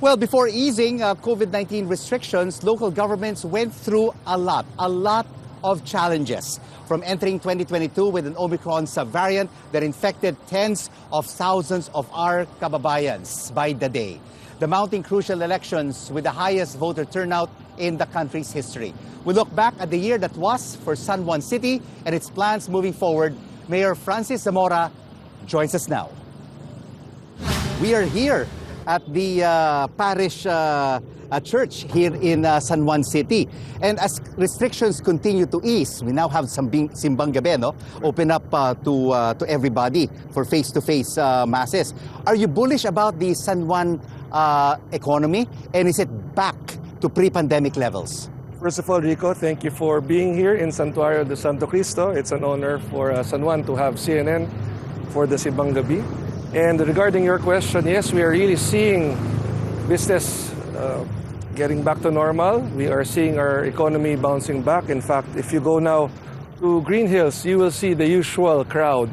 Well, before easing COVID-19 restrictions, local governments went through a lot of challenges. From entering 2022 with an Omicron subvariant that infected tens of thousands of our kababayans by the day. The mounting crucial elections with the highest voter turnout in the country's history. We look back at the year that was for San Juan City and its plans moving forward. Mayor Francis Zamora joins us now. We are here at the parish church here in San Juan City. And as restrictions continue to ease, we now have Simbang Gabi, no? Open up to everybody for face-to-face masses. Are you bullish about the San Juan economy? And is it back to pre-pandemic levels? First of all, Rico, thank you for being here in Santuario de Santo Cristo. It's an honor for San Juan to have CNN for the Simbang Gabi. And regarding your question, yes, we are really seeing business getting back to normal. We are seeing our economy bouncing back. In fact, if you go now to Green Hills, you will see the usual crowd.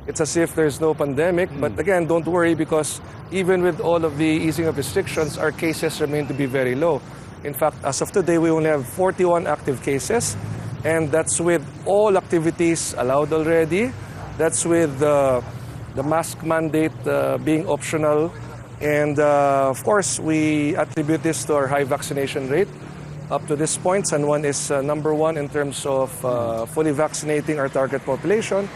It's as if there's no pandemic. But again, don't worry, because even with all of the easing of restrictions, our cases remain to be very low. In fact, as of today, we only have 41 active cases. And that's with all activities allowed already. That's with the mask mandate being optional. And of course, we attribute this to our high vaccination rate. Up to this point, San Juan is number one in terms of fully vaccinating our target population,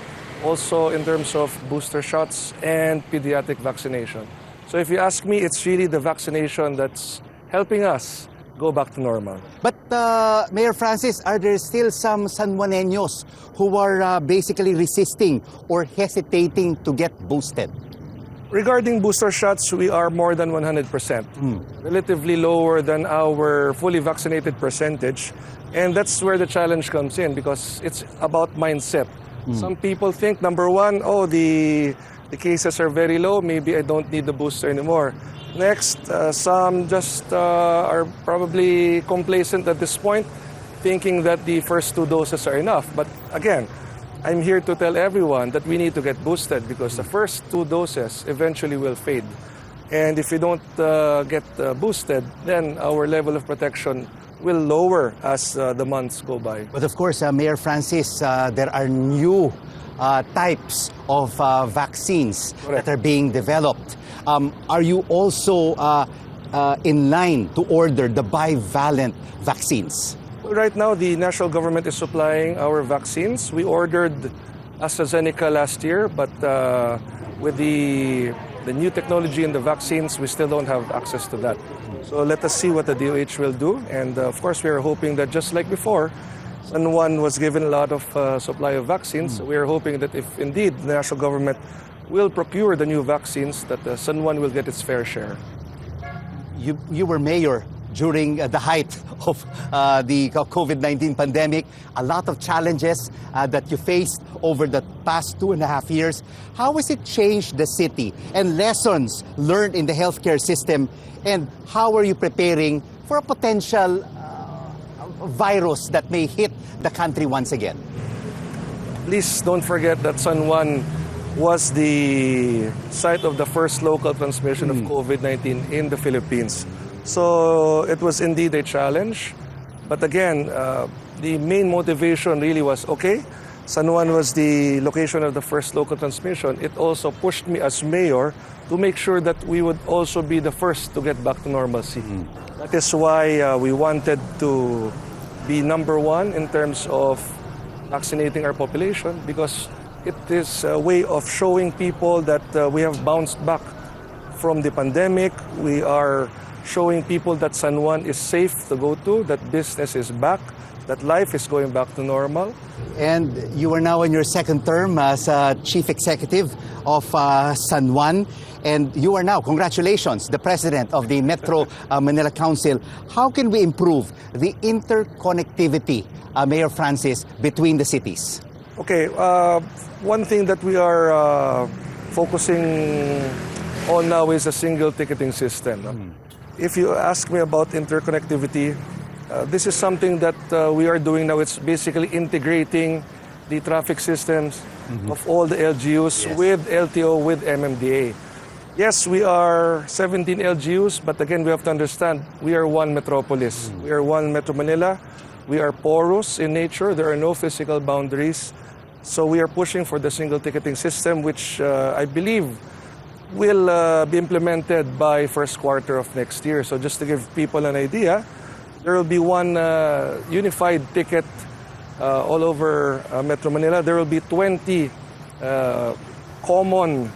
also in terms of booster shots and pediatric vaccination. So if you ask me, it's really the vaccination that's helping us go back to normal. But Mayor Francis, are there still some San Juaneños who are basically resisting or hesitating to get boosted? Regarding booster shots, we are more than 100%, relatively lower than our fully vaccinated percentage. And that's where the challenge comes in, because it's about mindset. Some people think, number one, the cases are very low, maybe I don't need the booster anymore. Next, some just are probably complacent at this point, thinking that the first 2 doses are enough. But again, I'm here to tell everyone that we need to get boosted, because the first 2 doses eventually will fade. And if we don't get boosted, then our level of protection will lower as the months go by. But of course, Mayor Francis, there are new types of vaccines that are being developed. Are you also in line to order the bivalent vaccines? Right now, the national government is supplying our vaccines. We ordered AstraZeneca last year, but with the new technology in the vaccines, we still don't have access to that. So let us see what the DOH will do. And of course, we are hoping that just like before, San Juan was given a lot of supply of vaccines. We are hoping that if indeed the national government will procure the new vaccines, that San Juan will get its fair share. You were mayor during the height of the COVID-19 pandemic. A lot of challenges that you faced over the past 2.5 years. How has it changed the city, and lessons learned in the healthcare system? And how are you preparing for a potential virus that may hit the country once again? Please don't forget that San Juan was the site of the first local transmission of COVID-19 in the Philippines. So it was indeed a challenge. But again, the main motivation really was, San Juan was the location of the first local transmission. It also pushed me as mayor to make sure that we would also be the first to get back to normalcy. That is why we wanted to be number one in terms of vaccinating our population, because it is a way of showing people that we have bounced back from the pandemic. We are showing people that San Juan is safe to go to, that business is back, that life is going back to normal. And you are now in your second term as Chief Executive of San Juan. And you are now, congratulations, the President of the Metro Manila Council. How can we improve the interconnectivity, Mayor Francis, between the cities? One thing that we are focusing on now is a single ticketing system. If you ask me about interconnectivity, this is something that we are doing now. It's basically integrating the traffic systems of all the LGUs with LTO, with MMDA. Yes, we are 17 LGUs, but again, we have to understand, we are one metropolis. We are one Metro Manila. We are porous in nature. There are no physical boundaries. So we are pushing for the single ticketing system, which I believe will be implemented by first quarter of next year. So just to give people an idea, there will be one unified ticket all over Metro Manila. There will be 20 common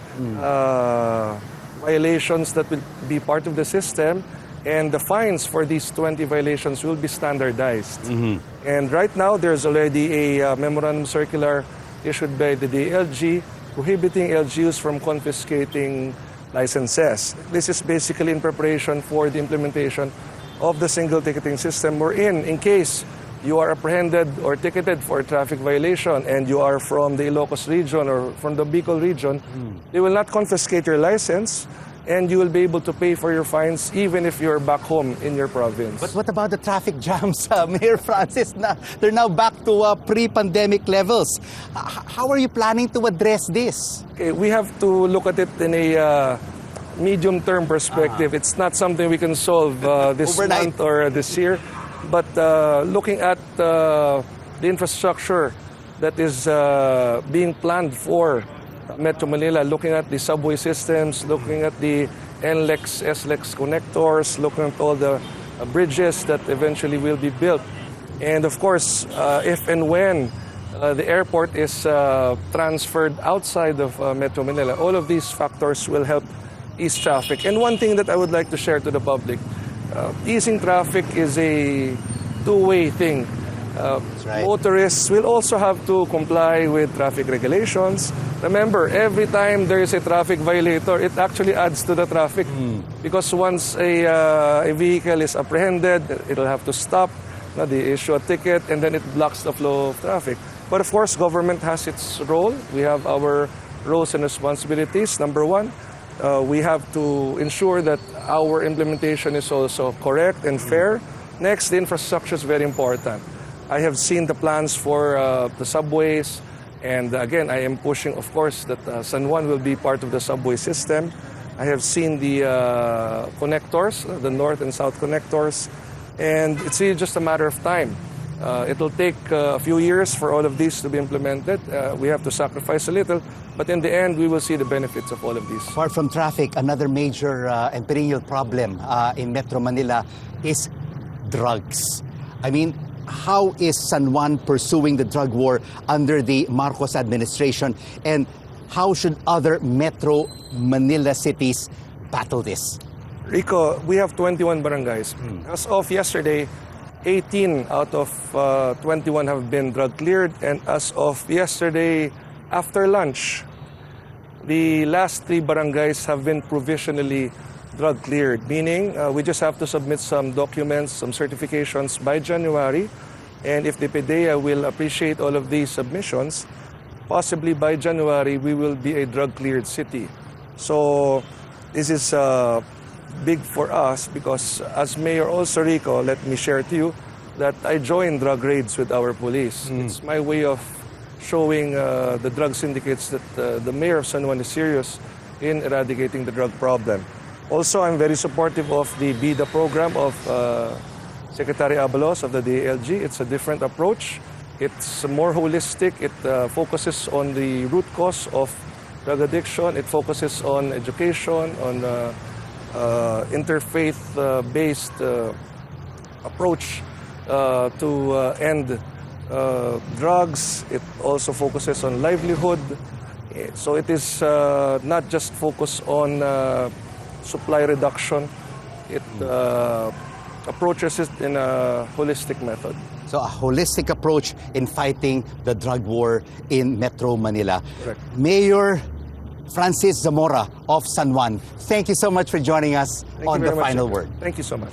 violations that will be part of the system, and the fines for these 20 violations will be standardized. And right now, there's already a memorandum circular issued by the DLG prohibiting LGUs from confiscating licenses. This is basically in preparation for the implementation of the single ticketing system wherein, in case you are apprehended or ticketed for a traffic violation and you are from the Ilocos region or from the Bicol region, they will not confiscate your license and you will be able to pay for your fines even if you're back home in your province. But what about the traffic jams, Mayor Francis? They're now back to pre-pandemic levels. How are you planning to address this? Okay, we have to look at it in a medium-term perspective. It's not something we can solve this overnight month or this year. But looking at the infrastructure that is being planned for Metro Manila, looking at the subway systems, looking at the NLEX, SLEX connectors, looking at all the bridges that eventually will be built. And of course, if and when the airport is transferred outside of Metro Manila, all of these factors will help ease traffic. And one thing that I would like to share to the public, easing traffic is a two-way thing. right. Motorists will also have to comply with traffic regulations. Remember, every time there is a traffic violator, it actually adds to the traffic. Because once a vehicle is apprehended, it'll have to stop, they issue a ticket, and then it blocks the flow of traffic. But of course, government has its role. We have our roles and responsibilities. Number one, we have to ensure that our implementation is also correct and fair. Next, the infrastructure is very important. I have seen the plans for the subways, and again, I am pushing, of course, that San Juan will be part of the subway system. I have seen the connectors, the north and south connectors, and it's really just a matter of time. It'll take a few years for all of these to be implemented. We have to sacrifice a little, but in the end, we will see the benefits of all of these. Apart from traffic, another major and perennial problem in Metro Manila is drugs. I mean, how is San Juan pursuing the drug war under the Marcos administration, and how should other Metro Manila cities battle this? Rico, we have 21 barangays. As of yesterday, 18 out of 21 have been drug cleared, and as of yesterday after lunch, the last 3 barangays have been provisionally drug cleared, meaning we just have to submit some documents, some certifications by January, and if the PDEA will appreciate all of these submissions, possibly by January we will be a drug cleared city. So this is big for us because as Mayor also, Rico, let me share to you that I joined drug raids with our police. It's my way of showing the drug syndicates that the Mayor of San Juan is serious in eradicating the drug problem. Also, I'm very supportive of the BIDA program of Secretary Abalos of the DLG. It's a different approach. It's more holistic. It focuses on the root cause of drug addiction. It focuses on education, on interfaith-based approach to end drugs. It also focuses on livelihood. So it is not just focused on supply reduction. It approaches it in a holistic method. So a holistic approach in fighting the drug war in Metro Manila. Correct. Mayor Francis Zamora of San Juan, thank you so much for joining us on The Final Word. Thank you so much.